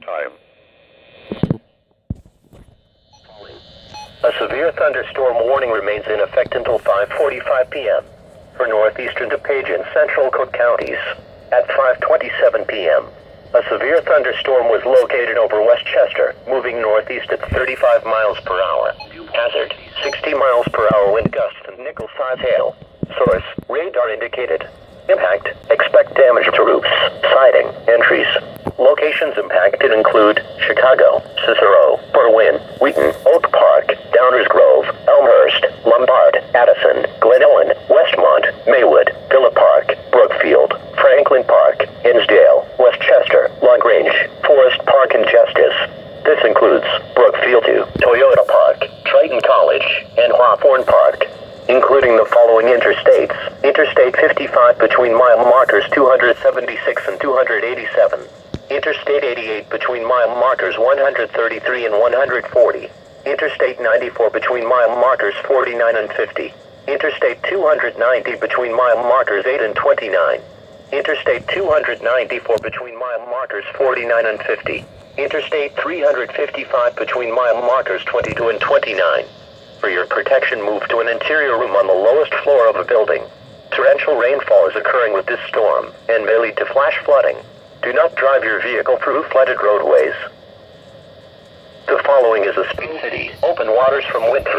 Time. A severe thunderstorm warning remains in effect until 5:45 p.m. for northeastern DuPage and central Cook counties. At 5:27 p.m., a severe thunderstorm was located over Westchester, moving northeast at 35 miles per hour. Hazard, 60 miles per hour wind gusts and nickel-size hail. Source, radar indicated. Impact, expect damage to roofs, siding, entries. Locations impacted include Chicago, Cicero, Berwyn, Wheaton, Oak Park, Downers Grove, Elmhurst, Lombard, Addison, Glen Ellen, Westmont, Maywood, Villa Park, Brookfield, Franklin Park, Hinsdale, Westchester, LaGrange, Forest Park and Justice. This includes Brookfield 2, Toyota Park, Triton College, and Hawthorne Park, including the following interstates. Interstate 55 between mile markers 276 and 287. Interstate 88 between mile markers 133 and 140. Interstate 94 between mile markers 49 and 50. Interstate 290 between mile markers 8 and 29. Interstate 294 between mile markers 49 and 50. Interstate 355 between mile markers 22 and 29. For your protection, move to an interior room on the lowest floor of a building. Torrential rainfall is occurring with this storm and may lead to flash flooding. Do not drive your vehicle through flooded roadways. The following is a Spring City open waters from winter.